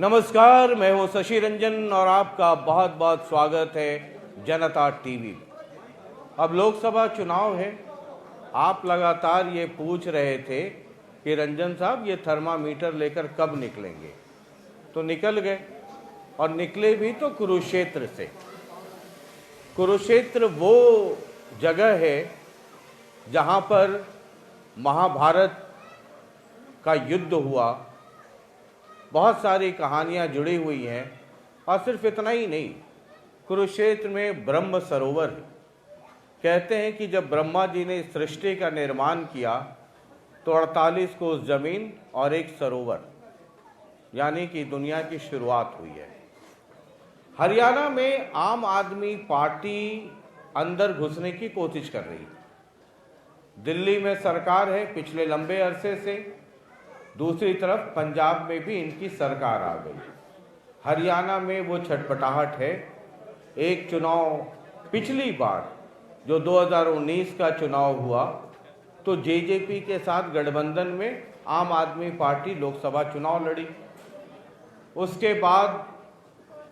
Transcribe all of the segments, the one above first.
नमस्कार, मैं हूं शशि रंजन और आपका बहुत बहुत स्वागत है जनता टीवी। अब लोकसभा चुनाव है। आप लगातार ये पूछ रहे थे कि रंजन साहब ये थर्मामीटर लेकर कब निकलेंगे, तो निकल गए और निकले भी तो कुरुक्षेत्र से। कुरुक्षेत्र वो जगह है जहां पर महाभारत का युद्ध हुआ, बहुत सारी कहानियां जुड़ी हुई हैं। और सिर्फ इतना ही नहीं, कुरुक्षेत्र में ब्रह्म सरोवर है। कहते हैं कि जब ब्रह्मा जी ने सृष्टि का निर्माण किया तो 48 कोस जमीन और एक सरोवर, यानी कि दुनिया की शुरुआत हुई है। हरियाणा में आम आदमी पार्टी अंदर घुसने की कोशिश कर रही है। दिल्ली में सरकार है पिछले लंबे अरसे से, दूसरी तरफ पंजाब में भी इनकी सरकार आ गई। हरियाणा में वो छटपटाहट है। एक चुनाव पिछली बार जो 2019 का चुनाव हुआ तो जेजेपी के साथ गठबंधन में आम आदमी पार्टी लोकसभा चुनाव लड़ी। उसके बाद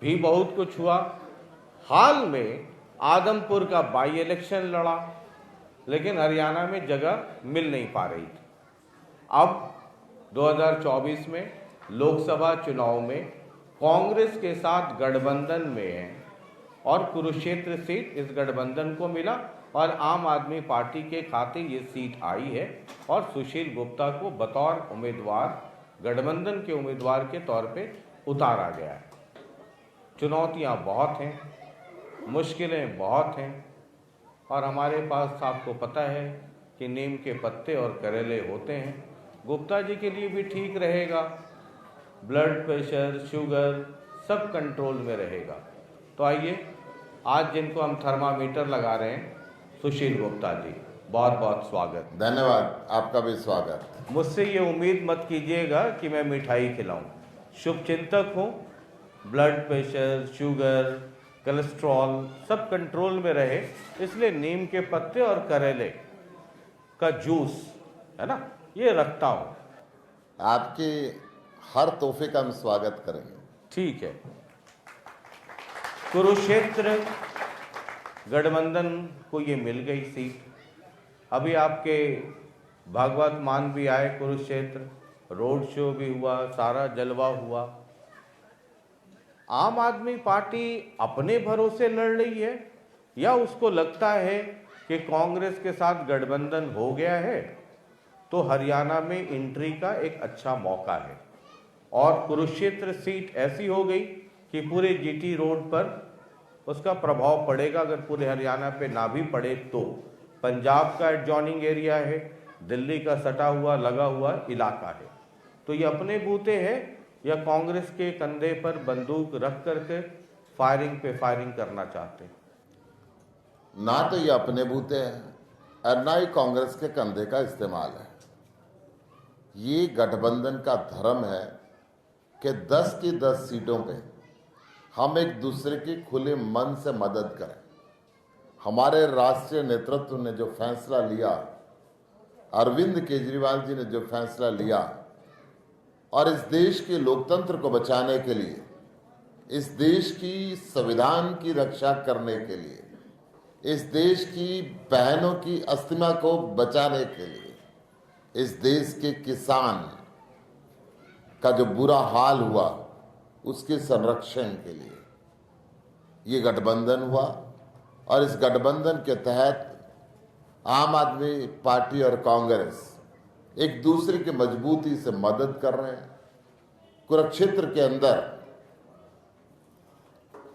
भी बहुत कुछ हुआ। हाल में आदमपुर का बाई इलेक्शन लड़ा, लेकिन हरियाणा में जगह मिल नहीं पा रही थी। अब 2024 में लोकसभा चुनाव में कांग्रेस के साथ गठबंधन में है और कुरुक्षेत्र सीट इस गठबंधन को मिला और आम आदमी पार्टी के खाते ये सीट आई है और सुशील गुप्ता को बतौर उम्मीदवार, गठबंधन के उम्मीदवार के तौर पे उतारा गया है। चुनौतियां बहुत हैं, मुश्किलें बहुत हैं और हमारे पास आपको पता है कि नीम के पत्ते और करेले होते हैं। गुप्ता जी के लिए भी ठीक रहेगा, ब्लड प्रेशर, शुगर सब कंट्रोल में रहेगा। तो आइए, आज जिनको हम थर्मामीटर लगा रहे हैं, सुशील गुप्ता जी, बहुत बहुत स्वागत। धन्यवाद, आपका भी स्वागत। मुझसे ये उम्मीद मत कीजिएगा कि मैं मिठाई खिलाऊं। शुभ चिंतक हूँ, ब्लड प्रेशर, शुगर, कोलेस्ट्रॉल सब कंट्रोल में रहे, इसलिए नीम के पत्ते और करेले का जूस है ना, ये रखता हूँ। आपके हर तोहफे का हम स्वागत करेंगे। ठीक है। कुरुक्षेत्र गठबंधन को ये मिल गई सीट। अभी आपके भागवत मान भी आए कुरुक्षेत्र, रोड शो भी हुआ, सारा जलवा हुआ। आम आदमी पार्टी अपने भरोसे लड़ रही है या उसको लगता है कि कांग्रेस के साथ गठबंधन हो गया है तो हरियाणा में एंट्री का एक अच्छा मौका है। और कुरुक्षेत्र सीट ऐसी हो गई कि पूरे जीटी रोड पर उसका प्रभाव पड़ेगा। अगर पूरे हरियाणा पे ना भी पड़े तो पंजाब का एडजॉइनिंग एरिया है, दिल्ली का सटा हुआ लगा हुआ इलाका है। तो ये अपने बूते हैं या कांग्रेस के कंधे पर बंदूक रख करके फायरिंग पे फायरिंग करना चाहते हैं? ना तो ये अपने बूते हैं और ना ही कांग्रेस के कंधे का इस्तेमाल है। ये गठबंधन का धर्म है कि 10 की 10 सीटों पे हम एक दूसरे की खुले मन से मदद करें। हमारे राष्ट्रीय नेतृत्व ने जो फैसला लिया, अरविंद केजरीवाल जी ने जो फैसला लिया, और इस देश के लोकतंत्र को बचाने के लिए, इस देश की संविधान की रक्षा करने के लिए, इस देश की बहनों की अस्तिमा को बचाने के लिए, इस देश के किसान का जो बुरा हाल हुआ उसके संरक्षण के लिए ये गठबंधन हुआ। और इस गठबंधन के तहत आम आदमी पार्टी और कांग्रेस एक दूसरे की मजबूती से मदद कर रहे हैं। कुरुक्षेत्र के अंदर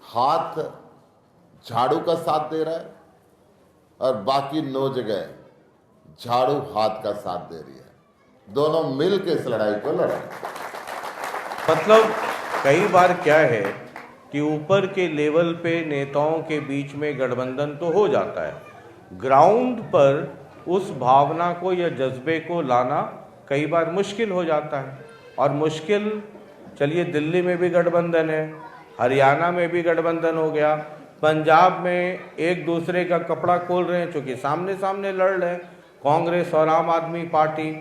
हाथ झाड़ू का साथ दे रहा है और बाकी 9 जगह झाड़ू हाथ का साथ दे रही है। दोनों मिल के इस लड़ाई को लड़ रहे हैं। मतलब कई बार क्या है कि ऊपर के लेवल पे नेताओं के बीच में गठबंधन तो हो जाता है, ग्राउंड पर उस भावना को या जज्बे को लाना कई बार मुश्किल हो जाता है। और मुश्किल, चलिए दिल्ली में भी गठबंधन है, हरियाणा में भी गठबंधन हो गया, पंजाब में एक दूसरे का कपड़ा खोल रहे हैं चूंकि सामने सामने लड़ रहे हैं कांग्रेस और आम आदमी पार्टी।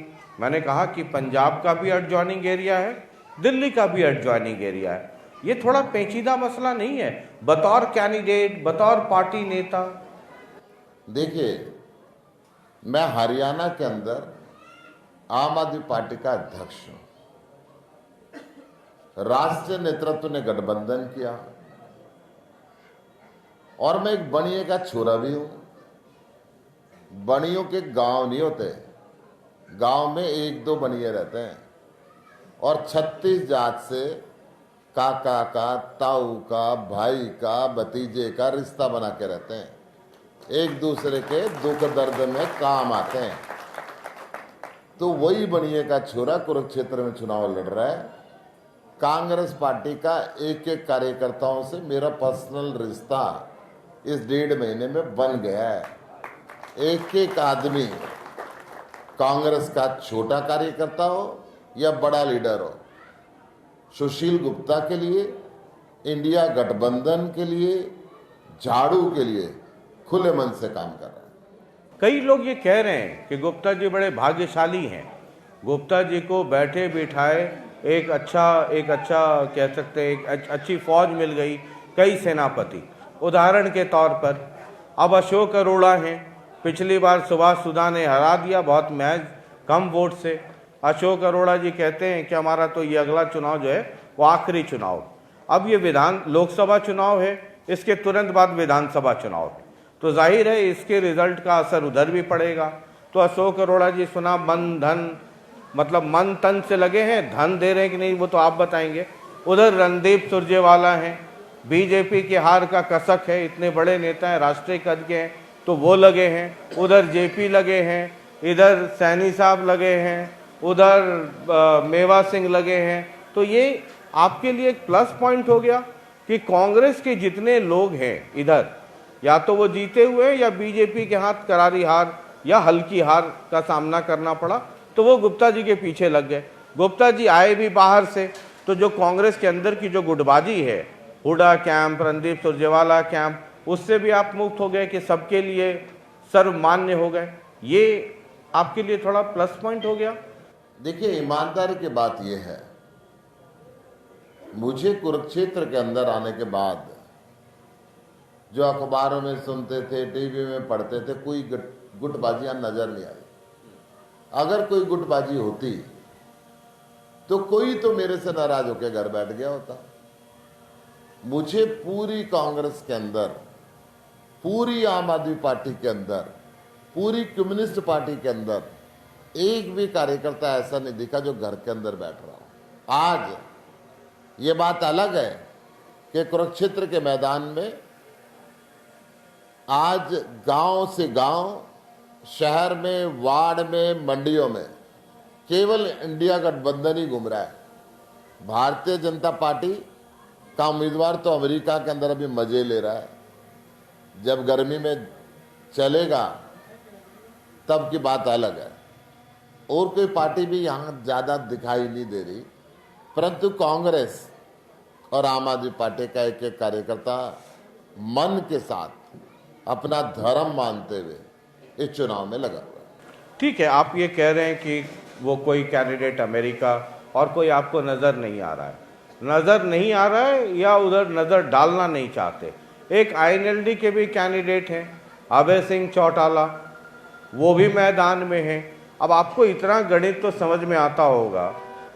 मैंने कहा कि पंजाब का भी एडजॉइनिंग एरिया है, दिल्ली का भी एडजॉइनिंग एरिया है। ये थोड़ा पेचीदा मसला नहीं है बतौर कैंडिडेट, बतौर पार्टी नेता? देखिए, मैं हरियाणा के अंदर आम आदमी पार्टी का अध्यक्ष हूं। राष्ट्रीय नेतृत्व ने गठबंधन किया और मैं एक बनिए का छोरा भी हूं। बनियों के गांव नहीं होते, गांव में एक दो बनिए रहते हैं और 36 जात से काका का, ताऊ का, भाई का, भतीजे का रिश्ता बना के रहते हैं, एक दूसरे के दुख दर्द में काम आते हैं। तो वही बनिए का छोरा कुरुक्षेत्र में चुनाव लड़ रहा है। कांग्रेस पार्टी का एक एक कार्यकर्ताओं से मेरा पर्सनल रिश्ता इस 1.5 महीने में बन गया है। एक एक आदमी कांग्रेस का छोटा कार्यकर्ता हो या बड़ा लीडर हो, सुशील गुप्ता के लिए, इंडिया गठबंधन के लिए, झाड़ू के लिए खुले मन से काम कर रहा है। कई लोग ये कह रहे हैं कि गुप्ता जी बड़े भाग्यशाली हैं, गुप्ता जी को बैठे बिठाए एक अच्छा कह सकते हैं एक अच्छी फौज मिल गई, कई सेनापति। उदाहरण के तौर पर अब अशोक अरोड़ा हैं, पिछली बार सुभाष सुधा ने हरा दिया बहुत महज कम वोट से। अशोक अरोड़ा जी कहते हैं कि हमारा तो ये अगला चुनाव जो है वो आखिरी चुनाव। अब ये लोकसभा चुनाव है, इसके तुरंत बाद विधानसभा चुनाव, तो जाहिर है इसके रिजल्ट का असर उधर भी पड़ेगा। तो अशोक अरोड़ा जी सुना मन धन मतलब मन तन से लगे हैं, धन दे रहे हैं कि नहीं वो तो आप बताएंगे। उधर रणदीप सुरजेवाला हैं, बीजेपी के हार का कसक है, इतने बड़े नेता हैं, राष्ट्रीय कद के हैं, तो वो लगे हैं। उधर जेपी लगे हैं, इधर सैनी साहब लगे हैं, उधर मेवा सिंह लगे हैं। तो ये आपके लिए एक प्लस पॉइंट हो गया कि कांग्रेस के जितने लोग हैं इधर, या तो वो जीते हुए या बीजेपी के हाथ करारी हार या हल्की हार का सामना करना पड़ा, तो वो गुप्ता जी के पीछे लग गए। गुप्ता जी आए भी बाहर से, तो जो कांग्रेस के अंदर की जो गुटबाजी है, हुडा कैंप, रणदीप सुरजेवाला कैंप, उससे भी आप मुक्त हो गए कि सबके लिए सर्वमान्य हो गए। ये आपके लिए थोड़ा प्लस पॉइंट हो गया। देखिए, ईमानदारी की बात यह है, मुझे कुरुक्षेत्र के अंदर आने के बाद जो अखबारों में सुनते थे, टीवी में पढ़ते थे, कोई गुटबाजियां नजर नहीं आई। अगर कोई गुटबाजी होती तो कोई तो मेरे से नाराज होकर घर बैठ गया होता। मुझे पूरी कांग्रेस के अंदर, पूरी आम आदमी पार्टी के अंदर, पूरी कम्युनिस्ट पार्टी के अंदर एक भी कार्यकर्ता ऐसा नहीं दिखा जो घर के अंदर बैठ रहा हो। आज ये बात अलग है कि कुरुक्षेत्र के मैदान में आज गांव से गांव, शहर में, वार्ड में, मंडियों में केवल इंडिया गठबंधन ही घूम रहा है। भारतीय जनता पार्टी का उम्मीदवार तो अमेरिका के अंदर अभी मजे ले रहा है, जब गर्मी में चलेगा तब की बात अलग है। और कोई पार्टी भी यहाँ ज़्यादा दिखाई नहीं दे रही, परंतु कांग्रेस और आम आदमी पार्टी का एक एक कार्यकर्ता मन के साथ अपना धर्म मानते हुए इस चुनाव में लगा हुआ है। ठीक है, आप ये कह रहे हैं कि वो कोई कैंडिडेट अमेरिका और कोई आपको नज़र नहीं आ रहा है, नज़र नहीं आ रहा है या उधर नज़र डालना नहीं चाहते। एक आईएनएलडी के भी कैंडिडेट हैं अभय सिंह चौटाला, वो भी मैदान में हैं। अब आपको इतना गणित तो समझ में आता होगा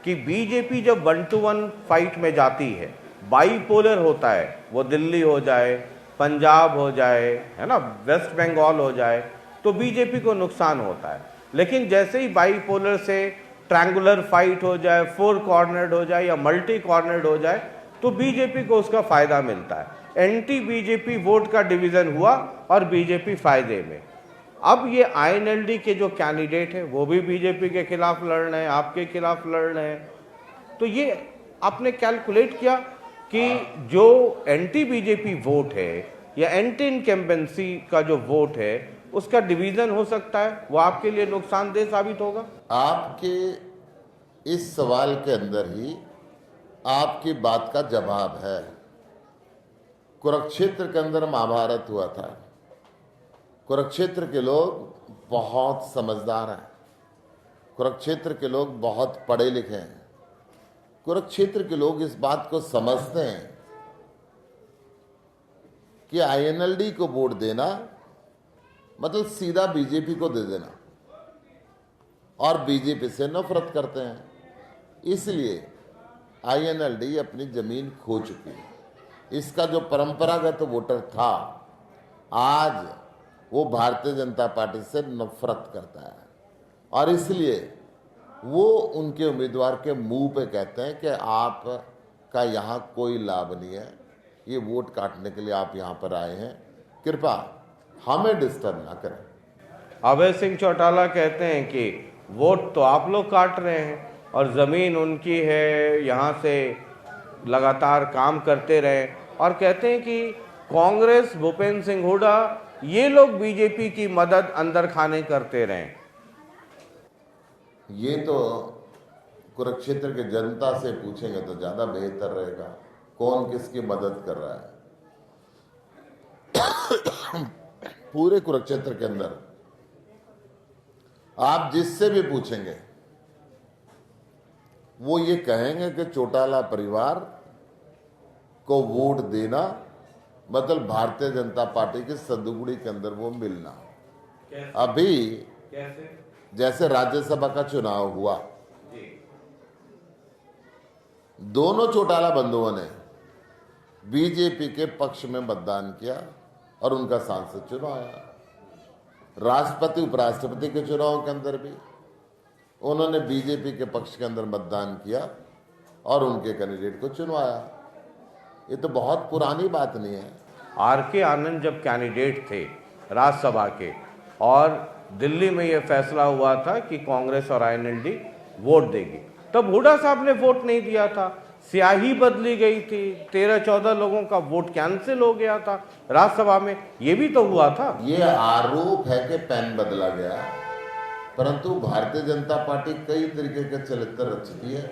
कि बीजेपी जब 1-to-1 फाइट में जाती है, बाईपोलर होता है, वो दिल्ली हो जाए, पंजाब हो जाए, है ना, वेस्ट बंगाल हो जाए, तो बीजेपी को नुकसान होता है। लेकिन जैसे ही बाईपोलर से ट्रायंगुलर फाइट हो जाए, 4 कॉर्नर्ड हो जाए या मल्टी कॉर्नर्ड हो जाए, तो बीजेपी को उसका फायदा मिलता है। एंटी बीजेपी वोट का डिवीजन हुआ और बीजेपी फायदे में। अब ये आईएनएलडी के जो कैंडिडेट हैं वो भी बीजेपी के खिलाफ लड़ रहे हैं, आपके खिलाफ लड़ रहे हैं, तो ये आपने कैलकुलेट किया कि जो एंटी बीजेपी वोट है या एंटी इनकम्बेंसी का जो वोट है उसका डिवीजन हो सकता है, वो आपके लिए नुकसानदेह साबित होगा। आपके इस सवाल के अंदर ही आपकी बात का जवाब है। कुरुक्षेत्र के अंदर महाभारत हुआ था। कुरुक्षेत्र के लोग बहुत समझदार हैं, कुरुक्षेत्र के लोग बहुत पढ़े लिखे हैं, कुरुक्षेत्र के लोग इस बात को समझते हैं कि आईएनएलडी को वोट देना मतलब सीधा बीजेपी को दे देना, और बीजेपी से नफरत करते हैं। इसलिए आईएनएलडी अपनी जमीन खो चुकी है। इसका जो परंपरागत वोटर था, आज वो भारतीय जनता पार्टी से नफरत करता है, और इसलिए वो उनके उम्मीदवार के मुंह पे कहते हैं कि आपका यहाँ कोई लाभ नहीं है, ये वोट काटने के लिए आप यहाँ पर आए हैं, कृपया हमें डिस्टर्ब ना करें। अभय सिंह चौटाला कहते हैं कि वोट तो आप लोग काट रहे हैं और ज़मीन उनकी है, यहाँ से लगातार काम करते रहे, और कहते हैं कि कांग्रेस, भूपेंद्र सिंह हुड्डा, ये लोग बीजेपी की मदद अंदर खाने करते रहे। ये तो कुरुक्षेत्र के जनता से पूछेंगे तो ज़्यादा बेहतर रहेगा, कौन किसकी मदद कर रहा है। पूरे कुरुक्षेत्र के अंदर आप जिससे भी पूछेंगे वो ये कहेंगे कि चौटाला परिवार को वोट देना मतलब भारतीय जनता पार्टी की सदगुड़ी के अंदर वो मिलना। अभी जैसे राज्यसभा का चुनाव हुआ, दोनों चौटाला बंधुओं ने बीजेपी के पक्ष में मतदान किया और उनका सांसद चुनाव आया। राष्ट्रपति उपराष्ट्रपति के चुनाव के अंदर भी उन्होंने बीजेपी के पक्ष के अंदर मतदान किया और उनके कैंडिडेट को चुनवाया। ये तो बहुत पुरानी बात नहीं है। आर.के. आनंद जब कैंडिडेट थे राज्यसभा के, और दिल्ली में ये फैसला हुआ था कि कांग्रेस और आईएनएलडी वोट देगी, तब हुड्डा साहब ने वोट नहीं दिया था। स्याही बदली गई थी, 13-14 लोगों का वोट कैंसिल हो गया था राज्यसभा में, ये भी तो हुआ था। ये आरोप है कि पेन बदला गया, परंतु भारतीय जनता पार्टी कई तरीके के चरित्र रचती है।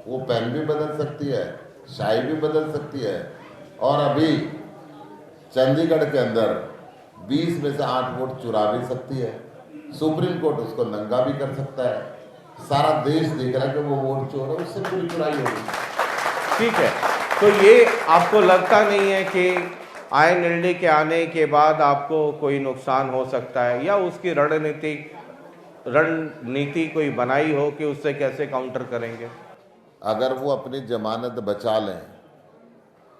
वो पेन भी बदल सकती है, शाही भी बदल सकती है, और अभी चंडीगढ़ के अंदर 20 में से 8 वोट चुरा भी सकती है। सुप्रीम कोर्ट उसको नंगा भी कर सकता है। सारा देश देख रहा है कि वो वोट चोर है, उससे पूरी चुराई होगी। ठीक है, तो ये आपको लगता नहीं है कि आईएनएलडी के आने के बाद आपको कोई नुकसान हो सकता है, या उसकी रणनीति कोई बनाई हो कि उससे कैसे काउंटर करेंगे? अगर वो अपनी जमानत बचा लें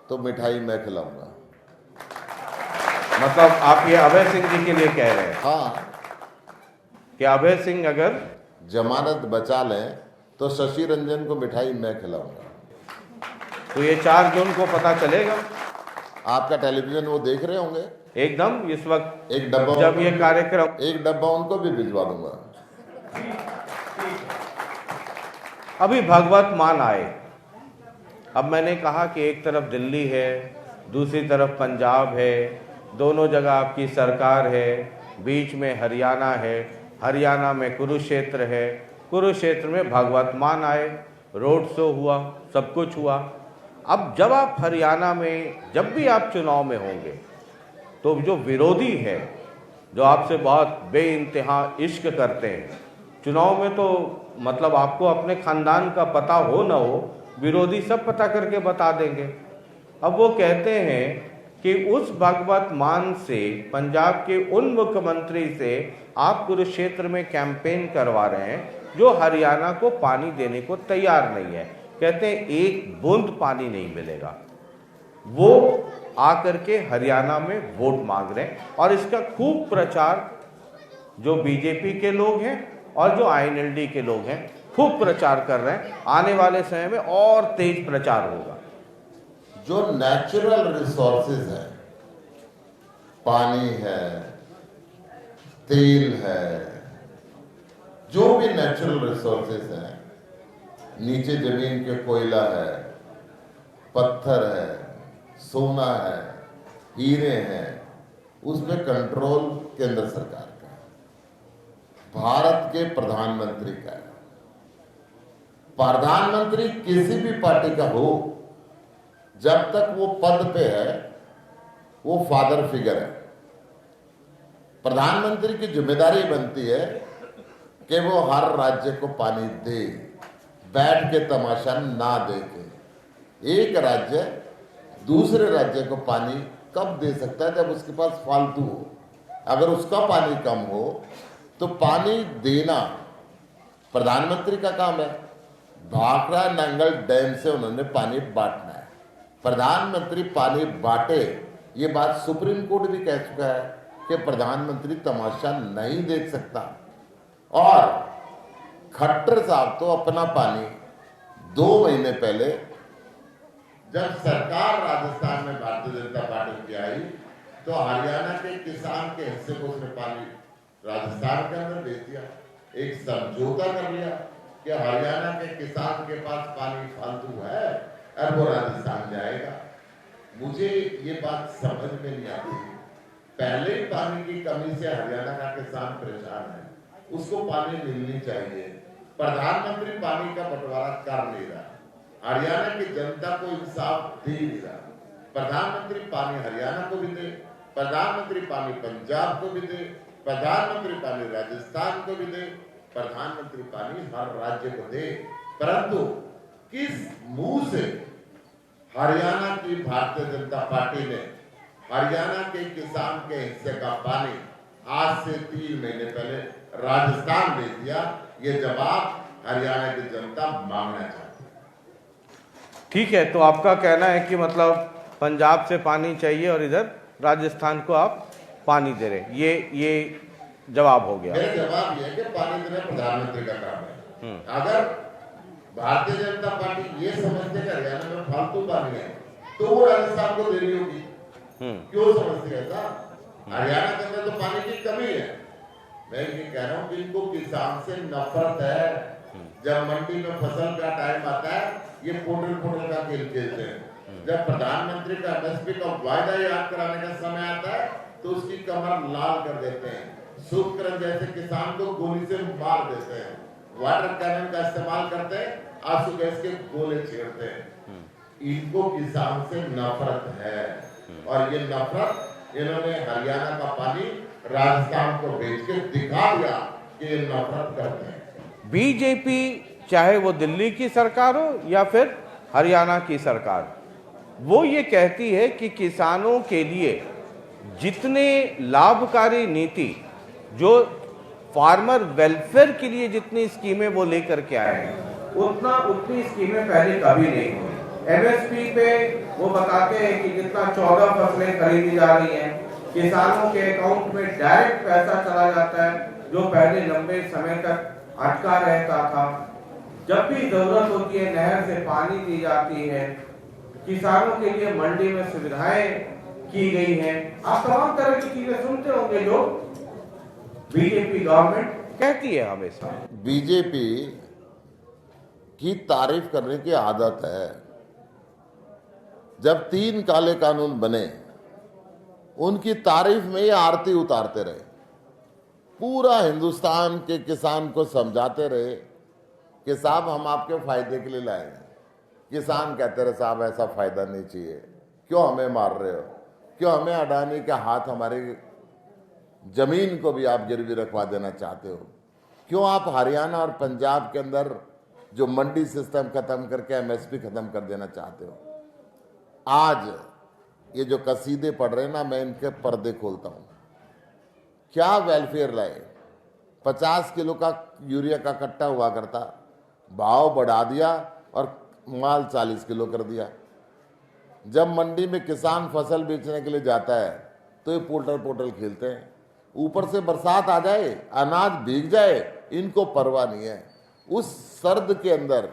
तो मिठाई मैं खिलाऊंगा। मतलब आप ये अभय सिंह जी के लिए कह रहे हैं? हाँ, कि अभय सिंह अगर जमानत बचा लें तो शशि रंजन को मिठाई मैं खिलाऊंगा। तो ये 4 जून को पता चलेगा। आपका टेलीविजन वो देख रहे होंगे एकदम इस वक्त एक डब्बा, जब ये कार्यक्रम, एक डब्बा उनको भी भिजवा दूंगा। अभी भगवत मान आए। अब मैंने कहा कि एक तरफ दिल्ली है, दूसरी तरफ पंजाब है, दोनों जगह आपकी सरकार है, बीच में हरियाणा है, हरियाणा में कुरुक्षेत्र है, कुरुक्षेत्र में भगवत मान आए, रोड शो हुआ, सब कुछ हुआ। अब जब आप हरियाणा में, जब भी आप चुनाव में होंगे, तो जो विरोधी है, जो आपसे बहुत बेइंतहा इश्क करते हैं, चुनाव में तो मतलब आपको अपने खानदान का पता हो ना हो, विरोधी सब पता करके बता देंगे। अब वो कहते हैं कि उस भगवत मान से, पंजाब के उन मुख्यमंत्री से आप कुरुक्षेत्र में कैंपेन करवा रहे हैं जो हरियाणा को पानी देने को तैयार नहीं है। कहते हैं एक बूंद पानी नहीं मिलेगा। वो आकर के हरियाणा में वोट मांग रहे हैं, और इसका खूब प्रचार जो बीजेपी के लोग हैं और जो आईएनएलडी के लोग हैं खूब प्रचार कर रहे हैं। आने वाले समय में और तेज प्रचार होगा। जो नेचुरल रिसोर्सेज है, पानी है, तेल है, जो भी नेचुरल रिसोर्सेज हैं, नीचे जमीन के कोयला है, पत्थर है, सोना है, हीरे हैं, उसमें कंट्रोल केंद्र सरकार का है, भारत के प्रधानमंत्री का है। प्रधानमंत्री किसी भी पार्टी का हो, जब तक वो पद पे है वो फादर फिगर है। प्रधानमंत्री की जिम्मेदारी बनती है कि वो हर राज्य को पानी दे, बैठ के तमाशा ना देखे। एक राज्य दूसरे राज्य को पानी कब दे सकता है? जब उसके पास फालतू हो। अगर उसका पानी कम हो तो पानी देना प्रधानमंत्री का काम है। भाखड़ा नंगल डैम से उन्होंने पानी बांटना है। प्रधानमंत्री पानी बांटे, ये बात सुप्रीम कोर्ट भी कह चुका है कि प्रधानमंत्री तमाशा नहीं देख सकता। और खट्टर साहब तो अपना पानी 2 महीने पहले जब सरकार राजस्थान में भारतीय जनता पार्टी की आई तो हरियाणा के किसान के हिस्से को उसने पानी राजस्थान के अंदर भेज दिया। एक समझौता कर लिया कि हरियाणा के किसान के पास पानी फालतू है और वो राजस्थान जाएगा। मुझे ये बात समझ में नहीं आती। पहले ही पानी की कमी से हरियाणा का किसान परेशान है, उसको पानी मिलनी चाहिए। प्रधानमंत्री पानी का बंटवारा कर नहीं रहा, हरियाणा की जनता को इंसाफ दे नहीं रहा। प्रधानमंत्री पानी हरियाणा को भी दे, प्रधानमंत्री पानी पंजाब को भी दे, प्रधानमंत्री पानी राजस्थान को भी दे, प्रधानमंत्री पानी हर राज्य को दे। परंतु किस मुंह से हरियाणा की भारतीय जनता पार्टी ने हरियाणा के किसान के हिस्से का पानी आज से 3 महीने पहले राजस्थान भेज दिया? ये जवाब हरियाणा की जनता मांगना चाहती है। ठीक है, तो आपका कहना है कि मतलब पंजाब से पानी चाहिए और इधर राजस्थान को आप पानी दे रहे, ये जवाब हो गया। मेरा जवाब ये है कि पानी देना प्रधानमंत्री का काम है। अगर भारतीय जनता पार्टी ये समझते कि हरियाणा में फालतू पानी है तो वो राजस्थान को दे रही होगी। क्यों समझते हैं ऐसा? हरियाणा के अंदर तो पानी की कमी है। मैं ये कह रहा हूँ कि इनको किसान से नफरत है। जब मंडी में फसल का टाइम आता है ये पोर्टल का खेल खेलते हैं। जब प्रधानमंत्री का एमएसपी का वायदा याद कराने का समय आता है तो उसकी कमर लाल कर देते हैं। शुक्र जैसे किसान को गोली से मार देते हैं, वाटर कैनन का इस्तेमाल करते हैं, आंसू गैस के गोले छेड़ते हैं। इनको किसान से नफरत है और ये नफरत इन्होंने हरियाणा का पानी राजस्थान को भेज के दिखा दिया कि ये नफरत करते हैं। बीजेपी चाहे वो दिल्ली की सरकार हो या फिर हरियाणा की सरकार, वो ये कहती है कि किसानों के लिए जितने लाभकारी नीति, जो फार्मर वेलफेयर के लिए जितनी स्कीमें वो लेकर के आए हैं उतनी स्कीमें पहले कभी नहीं हुई। एमएसपी पे वो बताते हैं कि जितना 14 फसलें खरीदी जा रही हैं, किसानों के अकाउंट में डायरेक्ट पैसा चला जाता है, जो पहले लंबे समय तक अटका रहता था। जब भी जरूरत होती है नहर से पानी दी जाती है, किसानों के लिए मंडी में सुविधाएं की गई हैं। आप तमाम तरह की चीजें सुनते होंगे जो बीजेपी गवर्नमेंट कहती है हमेशा। बीजेपी की तारीफ करने की आदत है। जब 3 काले कानून बने उनकी तारीफ में ये आरती उतारते रहे, पूरा हिंदुस्तान के किसान को समझाते रहे कि साहब हम आपके फायदे के लिए लाए हैं। किसान कहते रहे साहब ऐसा फायदा नहीं चाहिए, क्यों हमें मार रहे हो, क्यों हमें अडानी के हाथ हमारी जमीन को भी आप गिरवी रखवा देना चाहते हो, क्यों आप हरियाणा और पंजाब के अंदर जो मंडी सिस्टम खत्म करके एमएसपी खत्म कर देना चाहते हो। आज ये जो कसीदे पढ़ रहे हैं ना, मैं इनके पर्दे खोलता हूं। क्या वेलफेयर लाए? 50 किलो का यूरिया का कट्टा हुआ करता, भाव बढ़ा दिया और माल 40 किलो कर दिया। जब मंडी में किसान फसल बेचने के लिए जाता है तो ये पोर्टल खेलते हैं। ऊपर से बरसात आ जाए, अनाज भीग जाए, इनको परवाह नहीं है। उस सर्द के अंदर,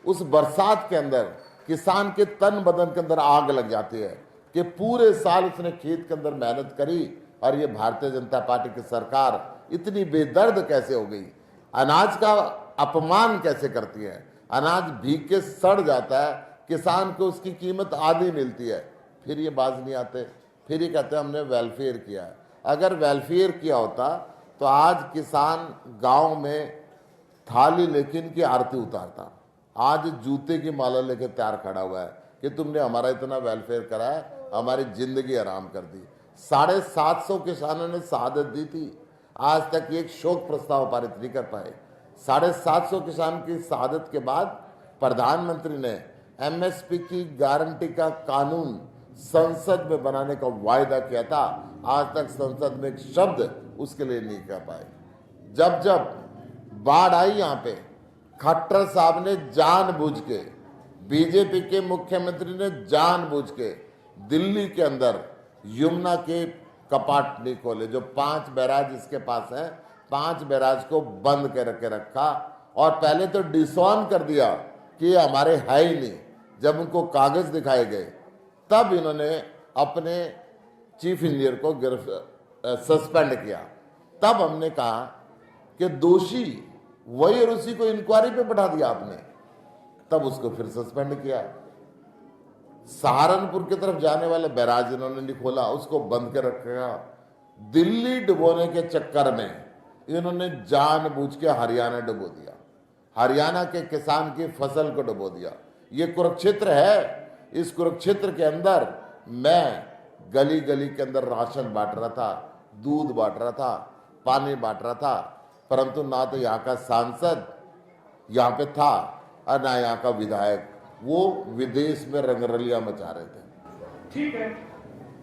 उस बरसात के अंदर किसान के तन बदन के अंदर आग लग जाती है कि पूरे साल उसने खेत के अंदर मेहनत करी और ये भारतीय जनता पार्टी की सरकार इतनी बेदर्द कैसे हो गई, अनाज का अपमान कैसे करती है। अनाज भीग के सड़ जाता है, किसान को उसकी कीमत आधी मिलती है, फिर ये बाज नहीं आते, फिर ये कहते हैं हमने वेलफेयर किया है। अगर वेलफेयर किया होता तो आज किसान गांव में थाली लेकिन की आरती उतारता। आज जूते की माला लेकर तैयार खड़ा हुआ है कि तुमने हमारा इतना वेलफेयर करा है, हमारी जिंदगी आराम कर दी। 750 किसानों ने शहादत दी थी, आज तक एक शोक प्रस्ताव पारित नहीं कर पाए। 750 किसान की शहादत के बाद प्रधानमंत्री ने एमएसपी की गारंटी का कानून संसद में बनाने का वायदा किया था, आज तक संसद में एक शब्द उसके लिए नहीं कह पाए। जब जब बाढ़ आई यहाँ पे, खट्टर साहब ने जानबूझ के, बीजेपी के मुख्यमंत्री ने जानबूझ के दिल्ली के अंदर यमुना के कपाट नहीं खोले। जो 5 बैराज इसके पास हैं, 5 बैराज को बंद करके रखा और पहले तो डिसऑन कर दिया कि ये हमारे है ही नहीं। जब उनको कागज दिखाए गए तब इन्होंने अपने चीफ इंजीनियर को सस्पेंड किया। तब हमने कहा कि दोषी वही और उसी को इंक्वायरी पे बैठा दिया आपने, तब उसको फिर सस्पेंड किया। सहारनपुर की तरफ जाने वाले बैराज इन्होंने नहीं खोला, उसको बंद कर रखा। दिल्ली डुबोने के चक्कर में इन्होंने जानबूझ के हरियाणा डुबो दिया, हरियाणा के किसान की फसल को डुबो दिया। ये कुरुक्षेत्र है, इस कुरुक्षेत्र के अंदर मैं गली गली के अंदर राशन बांट रहा था, दूध बांट रहा था, पानी बांट रहा था, परंतु ना तो यहाँ का सांसद यहाँ पे था और ना यहाँ का विधायक। वो विदेश में रंगरलिया मचा रहे थे। ठीक है,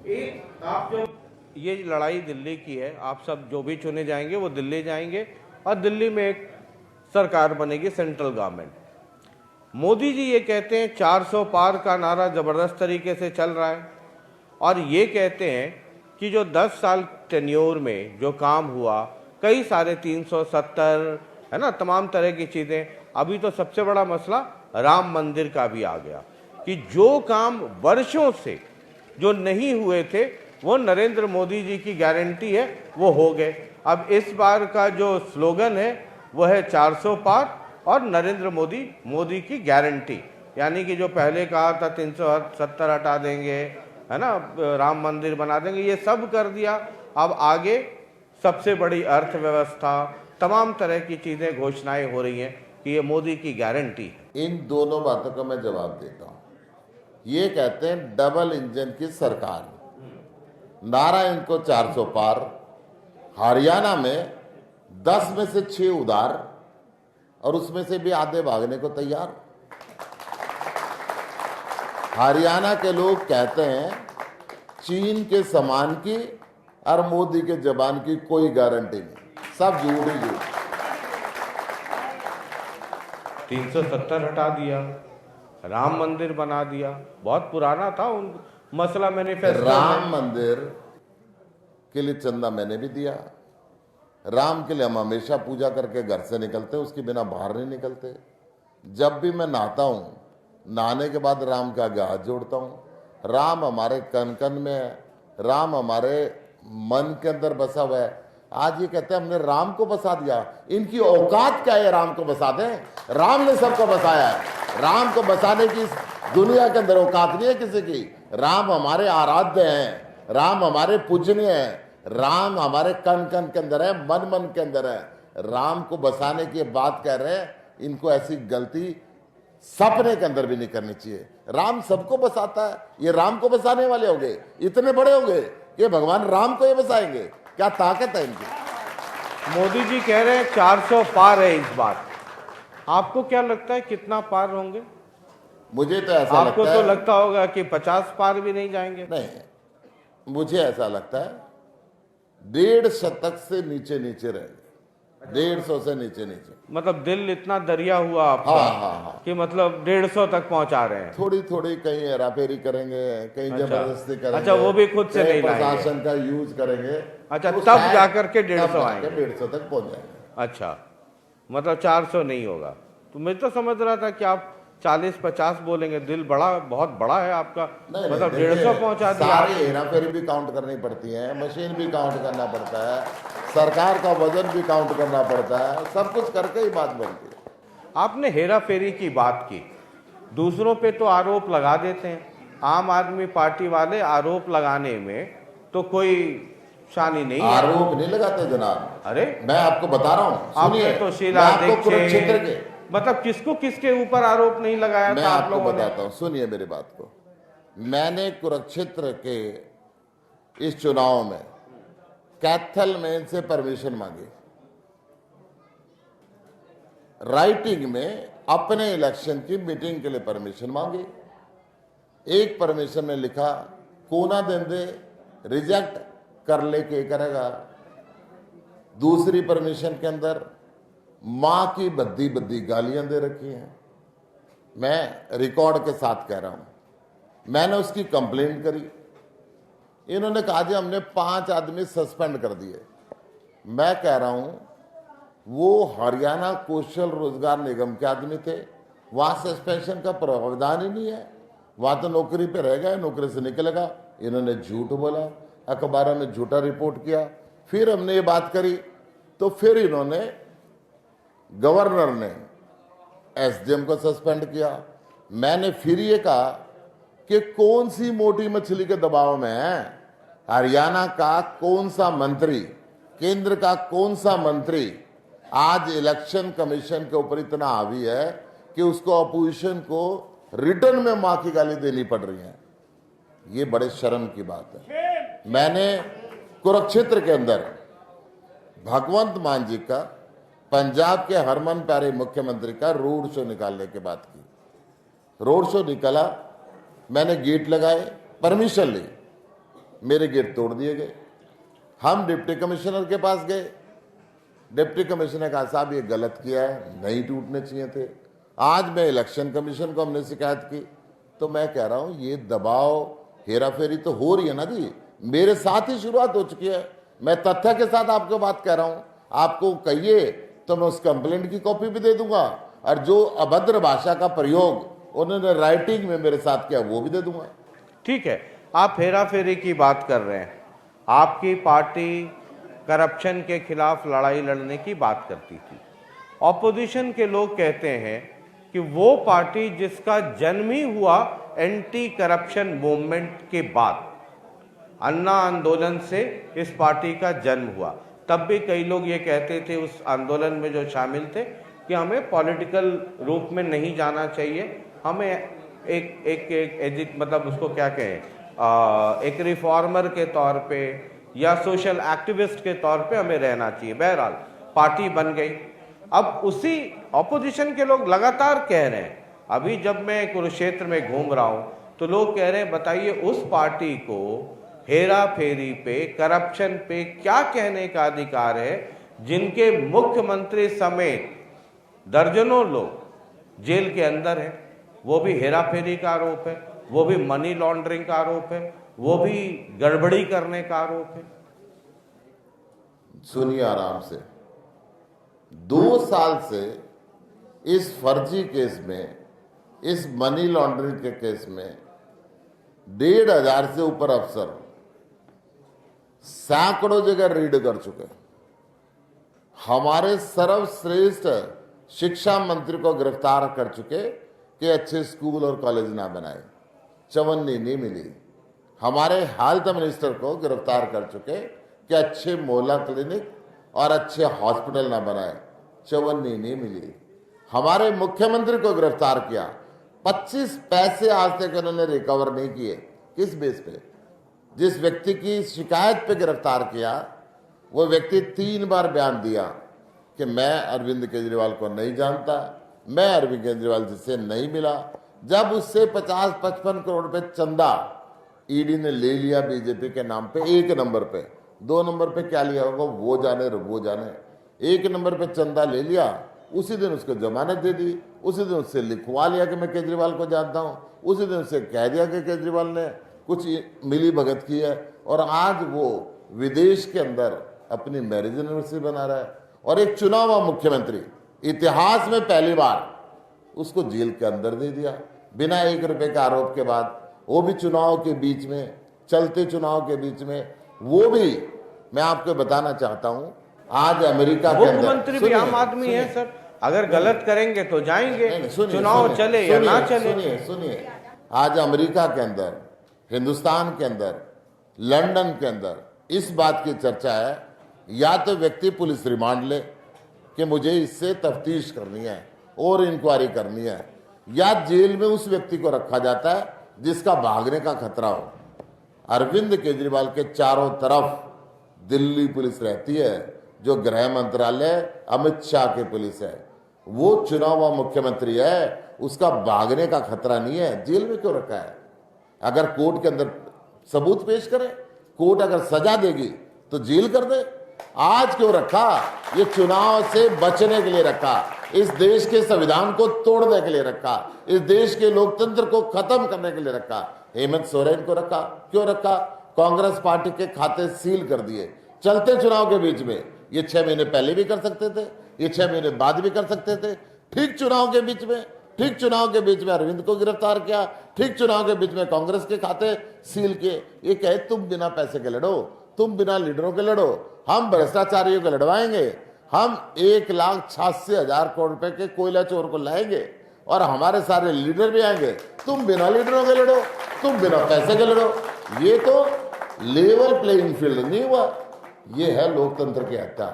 एक आप जो ये लड़ाई दिल्ली की है, आप सब जो भी चुने जाएंगे वो दिल्ली जाएंगे और दिल्ली में एक सरकार बनेगी, सेंट्रल गवर्नमेंट। मोदी जी ये कहते हैं 400 पार का नारा जबरदस्त तरीके से चल रहा है और ये कहते हैं कि जो 10 साल टेन्योर में जो काम हुआ, कई सारे 370 है ना, तमाम तरह की चीज़ें। अभी तो सबसे बड़ा मसला राम मंदिर का भी आ गया कि जो काम वर्षों से जो नहीं हुए थे वो नरेंद्र मोदी जी की गारंटी है वो हो गए। अब इस बार का जो स्लोगन है वो है 400 पार और नरेंद्र मोदी की गारंटी, यानी कि जो पहले कहा था 370 हटा देंगे, है ना, राम मंदिर बना देंगे, ये सब कर दिया। अब आगे सबसे बड़ी अर्थव्यवस्था, तमाम तरह की चीज़ें, घोषणाएं हो रही हैं कि ये मोदी की गारंटी है। इन दोनों बातों का मैं जवाब देता हूँ। ये कहते हैं डबल इंजन की सरकार, नारा इनको 400 पार। हरियाणा में 10 में से 6 उधार और उसमें से भी आधे भागने को तैयार। हरियाणा के लोग कहते हैं चीन के सामान की और मोदी के जबान की कोई गारंटी नहीं, सब झूठ ही झूठ। 370 हटा दिया, राम मंदिर बना दिया, बहुत पुराना था उन मसला मैनिफेस्टो। राम मंदिर के लिए चंदा मैंने भी दिया। राम के लिए हम हमेशा पूजा करके घर से निकलते, उसके बिना बाहर नहीं निकलते। जब भी मैं नहाता हूँ, नहाने के बाद राम का आगे हाथ जोड़ता हूँ। राम हमारे कन कन में है, राम हमारे मन के अंदर बसा हुआ है। आज ये कहते हैं हमने राम को बसा दिया, इनकी औकात क्या है राम को बसा दें? राम ने सबको बसाया है, राम को बसाने की दुनिया के अंदर औकात नहीं है किसी की। राम हमारे आराध्य हैं, राम हमारे पूजनीय हैं, राम हमारे कन कन के अंदर है, मन मन के अंदर है। राम को बसाने की बात कह रहे हैं, इनको ऐसी गलती सपने के अंदर भी नहीं करनी चाहिए। राम सबको बसाता है, ये राम को बसाने वाले होंगे, इतने बड़े होंगे कि भगवान राम को ये बसाएंगे? क्या ताकत है इनकी? मोदी जी कह रहे हैं 400 पार है इस बार, आपको क्या लगता है कितना पार होंगे? मुझे तो ऐसा आपको लगता तो है, लगता होगा कि 50 पार भी नहीं जाएंगे। नहीं, मुझे ऐसा लगता है 1.5 शतक से नीचे नीचे रहेंगे, 150 से नीचे नीचे। मतलब दिल इतना दरिया हुआ आपका? हाँ। कि मतलब 150 तक पहुंचा रहे हैं। थोड़ी थोड़ी कहीं हेराफेरी करेंगे, कहीं अच्छा। जबरदस्ती करेंगे। अच्छा, वो भी खुद से नहीं लाएंगे। प्रशासन का यूज करेंगे। अच्छा, तो तब शायद जाकर के 150 आएंगे। 150 तक पहुंच जाएंगे। अच्छा, मतलब 400 नहीं होगा। तो मैं तो समझ रहा था कि आप 40-50 बोलेंगे। दिल बड़ा, बहुत बड़ा है आपका। नहीं, मतलब देखिए, 150 पहुंचा दिया। सारी हेराफेरी भी काउंट करनी पड़ती है, मशीन भी काउंट करना पड़ता है, सरकार का वजन भी काउंट करना पड़ता है, सब कुछ करके ही बात बनती है। आपने हेरा फेरी की बात की, दूसरों पे तो आरोप लगा देते हैं। आम आदमी पार्टी वाले आरोप लगाने में तो कोई शानी नहीं है। आरोप नहीं लगाते जनाब। अरे, मैं आपको बता रहा हूँ, आपने सुनिए, तो मैं शीला आपको कुरुक्षेत्र के, मतलब किसको किसके ऊपर आरोप नहीं लगाया मैं था आप आपको लोगों ने? बताता हूँ, सुनिए मेरी बात को। मैंने कुरुक्षेत्र के इस चुनाव में कैथल में इनसे परमिशन मांगी। राइटिंग में अपने इलेक्शन की मीटिंग के लिए परमिशन मांगी। एक परमिशन में लिखा कोना देंदे रिजेक्ट कर ले के करेगा। दूसरी परमिशन के अंदर मां की बद्दी बद्दी गालियां दे रखी हैं। मैं रिकॉर्ड के साथ कह रहा हूं, मैंने उसकी कंप्लेंट करी। इन्होंने कहा जी हमने 5 आदमी सस्पेंड कर दिए। मैं कह रहा हूं वो हरियाणा कौशल रोजगार निगम के आदमी थे, वहां सस्पेंशन का प्रावधान ही नहीं है, वहां तो नौकरी पे रह गए, नौकरी से निकलेगा। इन्होंने झूठ बोला, अखबारों में झूठा रिपोर्ट किया। फिर हमने ये बात करी तो फिर इन्होंने गवर्नर ने एसडीएम को सस्पेंड किया। मैंने फिर ये कहा कि कौन सी मोटी मछली के दबाव में है, हरियाणा का कौन सा मंत्री, केंद्र का कौन सा मंत्री आज इलेक्शन कमीशन के ऊपर इतना हावी है कि उसको अपोजिशन को रिटर्न में मां की गाली देनी पड़ रही है। ये बड़े शर्म की बात है। मैंने कुरुक्षेत्र के अंदर भगवंत मान जी का, पंजाब के हरमन प्यारे मुख्यमंत्री का रोड शो निकालने की बात की। रोड शो निकाला, मैंने गेट लगाए, परमिशन ली, मेरे गेट तोड़ दिए गए। हम डिप्टी कमिश्नर के पास गए, डिप्टी कमिश्नर ने कहा साहब ये गलत किया है, नहीं टूटने चाहिए थे। आज मैं इलेक्शन कमीशन को हमने शिकायत की। तो मैं कह रहा हूं ये दबाव हेरा फेरी तो हो रही है ना जी, मेरे साथ ही शुरुआत हो चुकी है। मैं तथ्य के साथ आपको बात कह रहा हूं, आपको कहिए तो मैं उस कंप्लेंट की कॉपी भी दे दूंगा, और जो अभद्र भाषा का प्रयोग उन्होंने राइटिंग में मेरे साथ किया वो भी दे दूंगा। ठीक है, आप हेरा फेरी की बात कर रहे हैं, आपकी पार्टी करप्शन के खिलाफ लड़ाई लड़ने की बात करती थी। ऑपोजिशन के लोग कहते हैं कि वो पार्टी जिसका जन्म ही हुआ एंटी करप्शन मूवमेंट के बाद, अन्ना आंदोलन से इस पार्टी का जन्म हुआ। तब भी कई लोग ये कहते थे उस आंदोलन में जो शामिल थे कि हमें पॉलिटिकल रूप में नहीं जाना चाहिए, हमें एक मतलब उसको क्या कहें, एक रिफॉर्मर के तौर पे या सोशल एक्टिविस्ट के तौर पे हमें रहना चाहिए। बहरहाल पार्टी बन गई। अब उसी ऑपोजिशन के लोग लगातार कह रहे हैं, अभी जब मैं कुरुक्षेत्र में घूम रहा हूं तो लोग कह रहे हैं बताइए उस पार्टी को हेरा फेरी पे, करप्शन पे क्या कहने का अधिकार है जिनके मुख्यमंत्री समेत दर्जनों लोग जेल के अंदर हैं। वो भी हेरा फेरी का आरोप है, वो भी मनी लॉन्ड्रिंग का आरोप है, वो भी गड़बड़ी करने का आरोप है। सुनिए आराम से। 2 साल से इस फर्जी केस में, इस मनी लॉन्ड्रिंग के केस में 1,500 से ऊपर अफसर सैकड़ों जगह रीड कर चुके। हमारे सर्वश्रेष्ठ शिक्षा मंत्री को गिरफ्तार कर चुके कि अच्छे स्कूल और कॉलेज ना बनाए, चवन्नी नहीं मिली। हमारे हेल्थ मिनिस्टर को गिरफ्तार कर चुके कि अच्छे मोहल्ला क्लिनिक और अच्छे हॉस्पिटल ना बनाए, चवन्नी नहीं मिली। हमारे मुख्यमंत्री को गिरफ्तार किया, 25 पैसे आज तक उन्होंने रिकवर नहीं किए। किस बेस पे? जिस व्यक्ति की शिकायत पे गिरफ्तार किया वो व्यक्ति 3 बार बयान दिया कि मैं अरविंद केजरीवाल को नहीं जानता, मैं अरविंद केजरीवाल जी से नहीं मिला। जब उससे 50-55 करोड़ रुपए चंदा ईडी ने ले लिया बीजेपी के नाम पे, 1 नंबर पे, 2 नंबर पे क्या लिया होगा वो जाने, वो जाने। 1 नंबर पे चंदा ले लिया, उसी दिन उसको जमानत दे दी, उसी दिन उससे लिखवा लिया कि मैं केजरीवाल को जानता हूं, उसी दिन उससे कह दिया कि केजरीवाल ने कुछ मिली भगत की है, और आज वो विदेश के अंदर अपनी मैरिज एनिवर्सरी बना रहा है। और एक चुना हुआ मुख्यमंत्री, इतिहास में पहली बार उसको जेल के अंदर दे दिया बिना 1 रुपए के आरोप के बाद, वो भी चुनाव के बीच में, चलते चुनाव के बीच में। वो भी मैं आपको बताना चाहता हूं, आज अमेरिका के अंदर मुख्यमंत्री भी आम आदमी है सर, अगर गलत करेंगे तो जाएंगे, चुनाव चले या ना चले। सुनिए, आज अमेरिका के अंदर, हिंदुस्तान के अंदर, लंदन के अंदर इस बात की चर्चा है, या तो व्यक्ति पुलिस रिमांड ले कि मुझे इससे तफ्तीश करनी है और इंक्वायरी करनी है, या जेल में उस व्यक्ति को रखा जाता है जिसका भागने का खतरा हो। अरविंद केजरीवाल के चारों तरफ दिल्ली पुलिस रहती है, जो गृह मंत्रालय, अमित शाह की पुलिस है। वो चुना हुआ मुख्यमंत्री है, उसका भागने का खतरा नहीं है। जेल में क्यों रखा है? अगर कोर्ट के अंदर सबूत पेश करे, कोर्ट अगर सजा देगी तो जेल कर दे। आज क्यों रखा? ये चुनाव से बचने के लिए रखा, इस देश के संविधान को तोड़ने के लिए रखा, इस देश के लोकतंत्र को खत्म करने के लिए रखा। हेमंत सोरेन को रखा, क्यों रखा? कांग्रेस पार्टी के खाते सील कर दिए चलते चुनाव के बीच में। ये 6 महीने पहले भी कर सकते थे, ये 6 महीने बाद भी कर सकते थे। ठीक चुनाव के बीच में, ठीक चुनाव के बीच में अरविंद को गिरफ्तार किया, ठीक चुनाव के बीच में कांग्रेस के खाते सील किए। ये कहे तुम बिना पैसे के लड़ो, तुम बिना लीडरों के लड़ो, हम भ्रष्टाचारियों को लड़वाएंगे, हम 1,86,000 करोड़ रुपए के कोयला चोर को लाएंगे और हमारे सारे लीडर भी आएंगे। तुम बिना लीडरों के लड़ो, तुम बिना पैसे के लड़ो। ये तो लेवल प्लेइंग फील्ड नहीं हुआ। ये है लोकतंत्र की हत्या,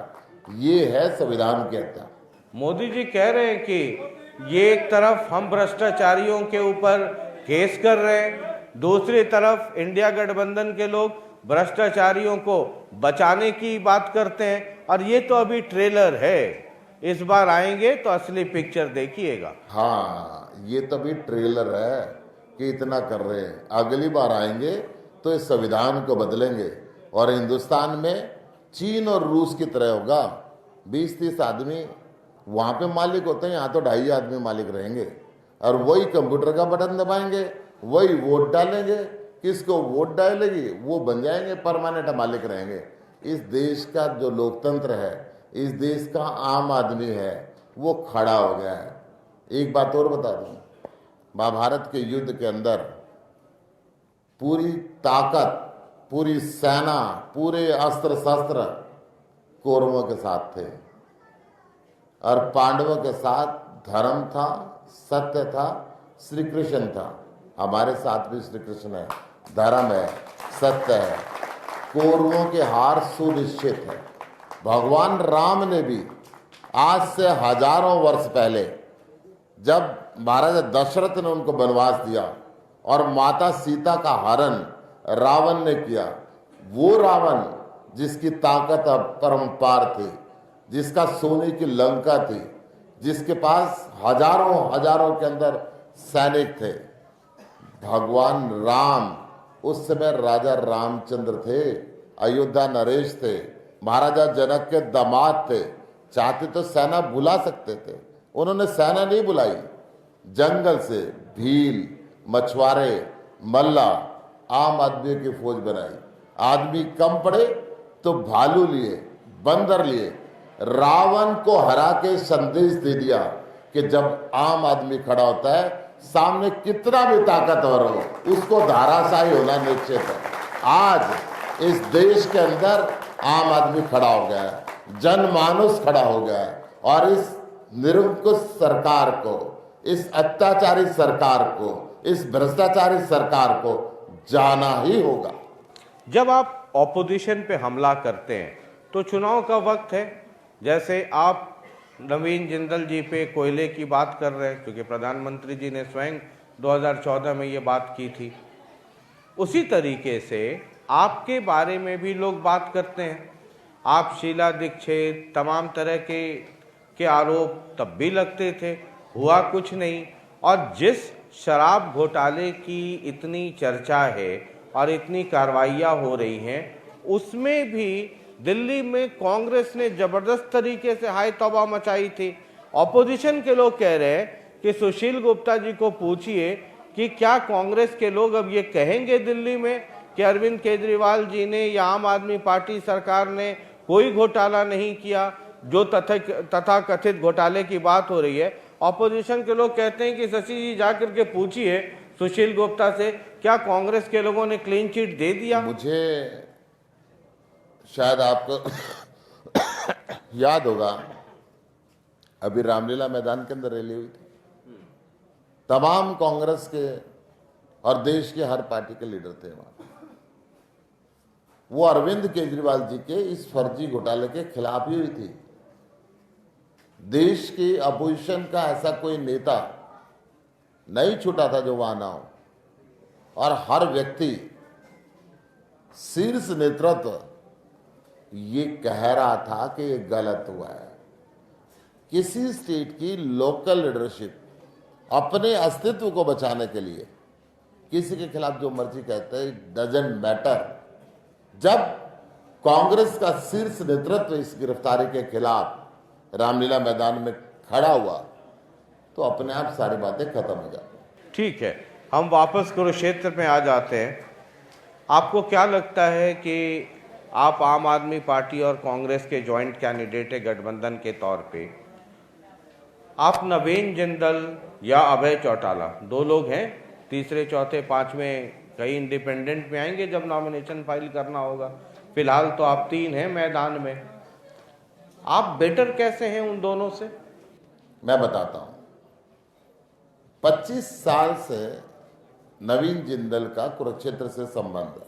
ये है संविधान की हत्या। मोदी जी कह रहे हैं कि ये एक तरफ हम भ्रष्टाचारियों के ऊपर केस कर रहे हैं, दूसरी तरफ इंडिया गठबंधन के लोग भ्रष्टाचारियों को बचाने की बात करते हैं। और ये तो अभी ट्रेलर है, इस बार आएंगे तो असली पिक्चर देखिएगा। हाँ, ये तो अभी ट्रेलर है कि इतना कर रहे हैं, अगली बार आएंगे तो इस संविधान को बदलेंगे और हिंदुस्तान में चीन और रूस की तरह होगा। 20-30 आदमी वहाँ पे मालिक होते हैं, यहाँ तो 2.5 आदमी मालिक रहेंगे और वही कंप्यूटर का बटन दबाएंगे, वही वोट डालेंगे, किसको वोट डालेगी वो बन जाएंगे, परमानेंट मालिक रहेंगे। इस देश का जो लोकतंत्र है, इस देश का आम आदमी है, वो खड़ा हो गया है। एक बात और बता दूं, महाभारत के युद्ध के अंदर पूरी ताकत, पूरी सेना, पूरे अस्त्र शस्त्र कौरवों के साथ थे और पांडवों के साथ धर्म था, सत्य था, श्री कृष्ण था। हमारे साथ भी श्री कृष्ण है, धर्म है, सत्य है। कौरवों के हार सुनिश्चित है। भगवान राम ने भी आज से हजारों वर्ष पहले जब महाराजा दशरथ ने उनको वनवास दिया और माता सीता का हरण रावण ने किया, वो रावण जिसकी ताकत अपरंपार थी, जिसका सोने की लंका थी, जिसके पास हजारों के अंदर सैनिक थे, भगवान राम उस समय राजा रामचंद्र थे, अयोध्या नरेश थे, महाराजा जनक के दामाद थे। चाहते तो सेना बुला सकते थे, उन्होंने सेना नहीं बुलाई। जंगल से भील, मछुआरे, मल्ला, आम आदमी की फौज बनाई। आदमी कम पड़े तो भालू लिए, बंदर लिए, रावण को हरा के संदेश दे दिया कि जब आम आदमी खड़ा होता है, सामने कितना भी ताकतवर हो, उसको धाराशायी होना निश्चित है। आज इस देश के अंदर आम आदमी खड़ा हो गया है, जनमानुस खड़ा हो गया है और इस निरंकुश सरकार को, इस अत्याचारी सरकार को, इस भ्रष्टाचारी सरकार को जाना ही होगा। जब आप ऑपोजिशन पे हमला करते हैं तो चुनाव का वक्त है, जैसे आप नवीन जिंदल जी पे कोयले की बात कर रहे हैं, क्योंकि प्रधानमंत्री जी ने स्वयं 2014 में ये बात की थी। उसी तरीके से आपके बारे में भी लोग बात करते हैं। आप शीला दीक्षित, तमाम तरह के आरोप तब भी लगते थे, हुआ कुछ नहीं। और जिस शराब घोटाले की इतनी चर्चा है और इतनी कार्रवाइयाँ हो रही हैं, उसमें भी दिल्ली में कांग्रेस ने जबरदस्त तरीके से हाय तौबा मचाई थी। ऑपोजिशन के लोग कह रहे हैं कि सुशील गुप्ता जी को पूछिए कि क्या कांग्रेस के लोग अब ये कहेंगे दिल्ली में कि अरविंद केजरीवाल जी ने या आम आदमी पार्टी सरकार ने कोई घोटाला नहीं किया, जो तथा कथित घोटाले की बात हो रही है। ऑपोजिशन के लोग कहते हैं कि शशि जी जाकर के पूछिए सुशील गुप्ता से, क्या कांग्रेस के लोगों ने क्लीन चिट दे दिया? मुझे शायद आपको याद होगा, अभी रामलीला मैदान के अंदर रैली हुई थी, तमाम कांग्रेस के और देश के हर पार्टी के लीडर थे वहां। वो अरविंद केजरीवाल जी के इस फर्जी घोटाले के खिलाफ ही हुई थी। देश की अपोजिशन का ऐसा कोई नेता नहीं छूटा था जो वहां ना हो, और हर व्यक्ति, शीर्ष नेतृत्व ये कह रहा था कि ये गलत हुआ है, किसी स्टेट की लोकल लीडरशिप अपने अस्तित्व को बचाने के लिए किसी के खिलाफ जो मर्जी कहते हैं, इट डजंट मैटर। जब कांग्रेस का शीर्ष नेतृत्व इस गिरफ्तारी के खिलाफ रामलीला मैदान में खड़ा हुआ तो अपने आप सारी बातें खत्म हो जाती। ठीक है, हम वापस कुरुक्षेत्र में आ जाते हैं। आपको क्या लगता है कि आप आम आदमी पार्टी और कांग्रेस के जॉइंट कैंडिडेट है गठबंधन के तौर पे, आप नवीन जिंदल या अभय चौटाला, दो लोग हैं, तीसरे चौथे पांचवें कई इंडिपेंडेंट में आएंगे जब नॉमिनेशन फाइल करना होगा, फिलहाल तो आप तीन हैं मैदान में, आप बेटर कैसे हैं उन दोनों से? मैं बताता हूं, 25 साल से नवीन जिंदल का कुरुक्षेत्र से संबंध है।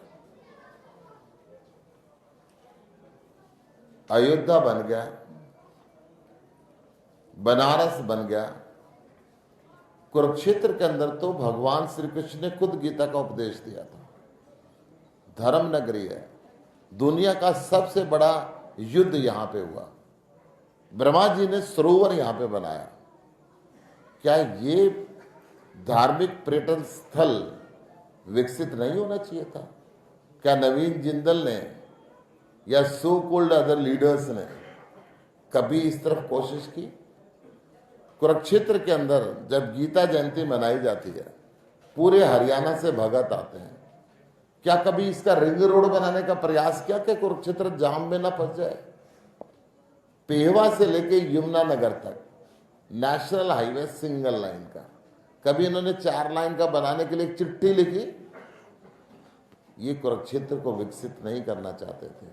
अयोध्या बन गया, बनारस बन गया, कुरुक्षेत्र के अंदर तो भगवान श्री कृष्ण ने खुद गीता का उपदेश दिया था। धर्म नगरी है, दुनिया का सबसे बड़ा युद्ध यहां पे हुआ, ब्रह्मा जी ने सरोवर यहां पे बनाया। क्या ये धार्मिक पर्यटन स्थल विकसित नहीं होना चाहिए था? क्या नवीन जिंदल ने या सो कॉल्ड अदर लीडर्स ने कभी इस तरफ कोशिश की? कुरुक्षेत्र के अंदर जब गीता जयंती मनाई जाती है, पूरे हरियाणा से भगत आते हैं, क्या कभी इसका रिंग रोड बनाने का प्रयास किया कि कुरुक्षेत्र जाम में ना फंस जाए? पेहवा से लेके यमुना नगर तक नेशनल हाईवे सिंगल लाइन का, कभी इन्होंने 4 लाइन का बनाने के लिए एक चिट्ठी लिखी? ये कुरुक्षेत्र को विकसित नहीं करना चाहते थे,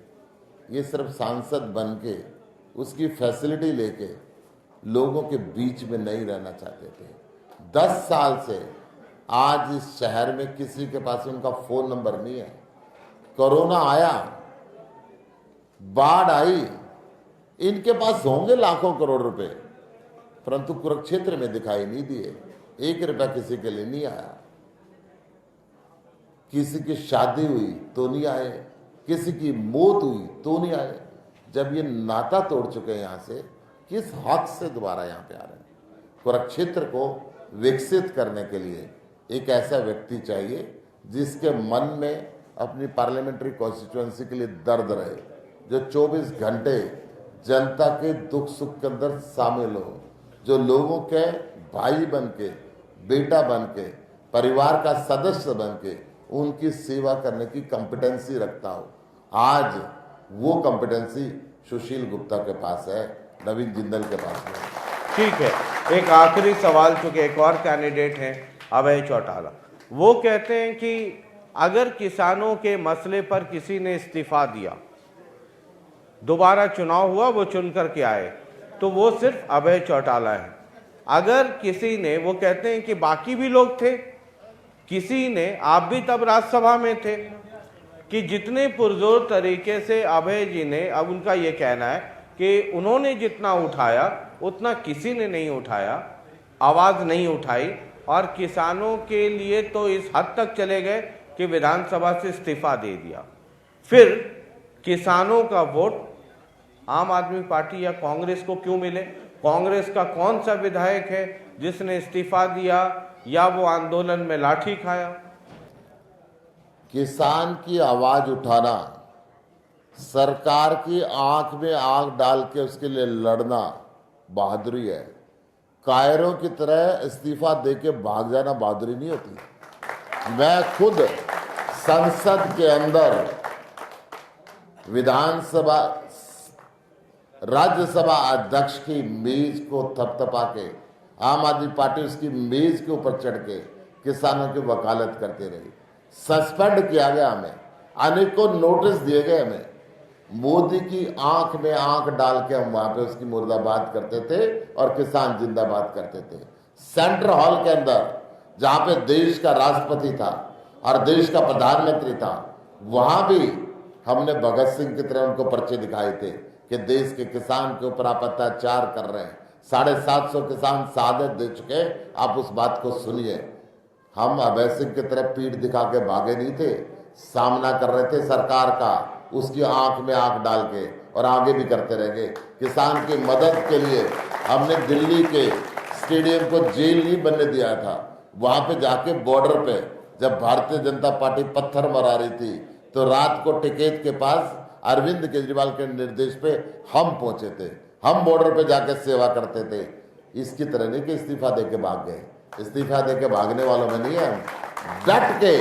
ये सिर्फ सांसद बन के उसकी फैसिलिटी लेके लोगों के बीच में नहीं रहना चाहते थे। 10 साल से आज इस शहर में किसी के पास उनका फोन नंबर नहीं है। कोरोना आया, बाढ़ आई, इनके पास होंगे लाखों करोड़ रुपए, परंतु कुरुक्षेत्र में दिखाई नहीं दिए। 1 रुपया किसी के लिए नहीं आया। किसी की शादी हुई तो नहीं आए, किसी की मौत हुई तो नहीं आए। जब ये नाता तोड़ चुके हैं यहां से, किस हक से दोबारा यहां पे आ रहे हैं? कुरुक्षेत्र को विकसित करने के लिए एक ऐसा व्यक्ति चाहिए जिसके मन में अपनी पार्लियामेंट्री कॉन्स्टिट्यूएंसी के लिए दर्द रहे, जो 24 घंटे जनता के दुख सुख के अंदर शामिल हो, जो लोगों के भाई बन के, बेटा बन के, परिवार का सदस्य बन के उनकी सेवा करने की कॉम्पिटेंसी रखता हो। आज वो कॉम्पिटेंसी सुशील गुप्ता के पास है, नवीन जिंदल के पास नहीं। ठीक है, एक आखिरी सवाल, चूंकि एक और कैंडिडेट हैं अभय चौटाला, वो कहते हैं कि अगर किसानों के मसले पर किसी ने इस्तीफा दिया, दोबारा चुनाव हुआ, वो चुन करके आए, तो वो सिर्फ अभय चौटाला है। अगर किसी ने, वो कहते हैं कि बाकी भी लोग थे, किसी ने, आप भी तब राज्यसभा में थे, कि जितने पुरजोर तरीके से अभय जी ने, अब उनका ये कहना है कि उन्होंने जितना उठाया उतना किसी ने नहीं उठाया, आवाज़ नहीं उठाई, और किसानों के लिए तो इस हद तक चले गए कि विधानसभा से इस्तीफा दे दिया। फिर किसानों का वोट आम आदमी पार्टी या कांग्रेस को क्यों मिले? कांग्रेस का कौन सा विधायक है जिसने इस्तीफा दिया या वो आंदोलन में लाठी खाया? किसान की आवाज उठाना, सरकार की आंख में आंख डाल के उसके लिए लड़ना बहादुरी है। कायरों की तरह इस्तीफा देके भाग जाना बहादुरी नहीं होती। मैं खुद संसद के अंदर, विधानसभा, राज्यसभा अध्यक्ष की मेज को थपथपा के, आम आदमी पार्टी उसकी मेज के ऊपर चढ़ के किसानों की वकालत करते रही। सस्पेंड किया गया हमें, अनेकों नोटिस दिए गए हमें। मोदी की आंख में आंख डाल के हम वहां पे उसकी मुर्दाबाद करते थे और किसान जिंदाबाद करते थे। सेंट्रल हॉल के अंदर जहां पे देश का राष्ट्रपति था और देश का प्रधानमंत्री था, वहां भी हमने भगत सिंह की तरह उनको पर्चे दिखाए थे कि देश के किसान के ऊपर आप अत्याचार कर रहे हैं। 750 किसान शहादत दे चुके, आप उस बात को सुनिए। हम अभय सिंह की तरफ पीठ दिखा के भागे नहीं थे, सामना कर रहे थे सरकार का, उसकी आंख में आंख डाल के, और आगे भी करते रहेंगे। किसान की मदद के लिए हमने दिल्ली के स्टेडियम को जेल नहीं बनने दिया था। वहां पे जाके बॉर्डर पे जब भारतीय जनता पार्टी पत्थर मरा रही थी तो रात को टिकैत के पास अरविंद केजरीवाल के निर्देश पे हम पहुंचे थे। हम बॉर्डर पे जाके सेवा करते थे। इसकी तरह नहीं कि इस्तीफा दे के भाग गए। इस्तीफा दे के भागने वालों में नहीं है हम। डट के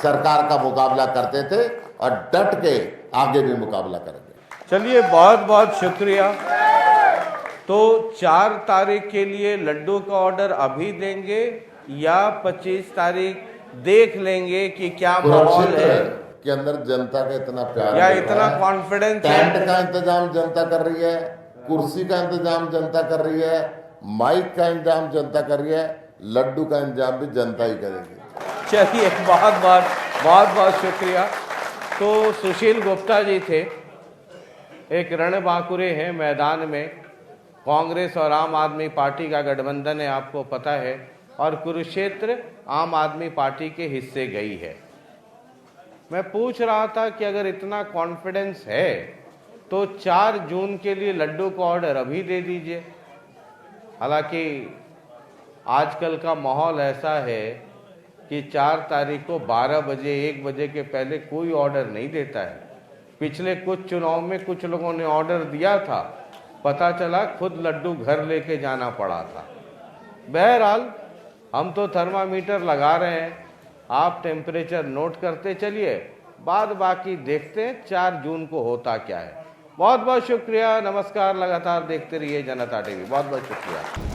सरकार का मुकाबला करते थे और डट के आगे भी मुकाबला करेंगे। चलिए, बहुत बहुत शुक्रिया। तो 4 तारीख के लिए लड्डू का ऑर्डर अभी देंगे या 25 तारीख देख लेंगे कि क्या माहौल है के अंदर जनता का इतना प्यार या इतना कॉन्फिडेंस है? टेंट का इंतजाम जनता कर रही है, कुर्सी का इंतजाम जनता कर रही है, माइक का इंतजाम जनता कर रही है, लड्डू का इंतजाम भी जनता ही करेगी। चलिए, बहुत बहुत शुक्रिया। तो सुशील गुप्ता जी थे, एक रणबांकुरे हैं मैदान में। कांग्रेस और आम आदमी पार्टी का गठबंधन है, आपको पता है, और कुरुक्षेत्र आम आदमी पार्टी के हिस्से गई है। मैं पूछ रहा था कि अगर इतना कॉन्फिडेंस है तो 4 जून के लिए लड्डू का ऑर्डर अभी दे दीजिए। हालांकि आजकल का माहौल ऐसा है कि 4 तारीख को 12 बजे 1 बजे के पहले कोई ऑर्डर नहीं देता है। पिछले कुछ चुनाव में कुछ लोगों ने ऑर्डर दिया था, पता चला खुद लड्डू घर लेके जाना पड़ा था। बहरहाल, हम तो थर्मामीटर लगा रहे हैं, आप टेम्परेचर नोट करते चलिए, बाद बाकी देखते हैं 4 जून को होता क्या है। बहुत बहुत शुक्रिया, नमस्कार। लगातार देखते रहिए जनता टीवी। बहुत बहुत शुक्रिया।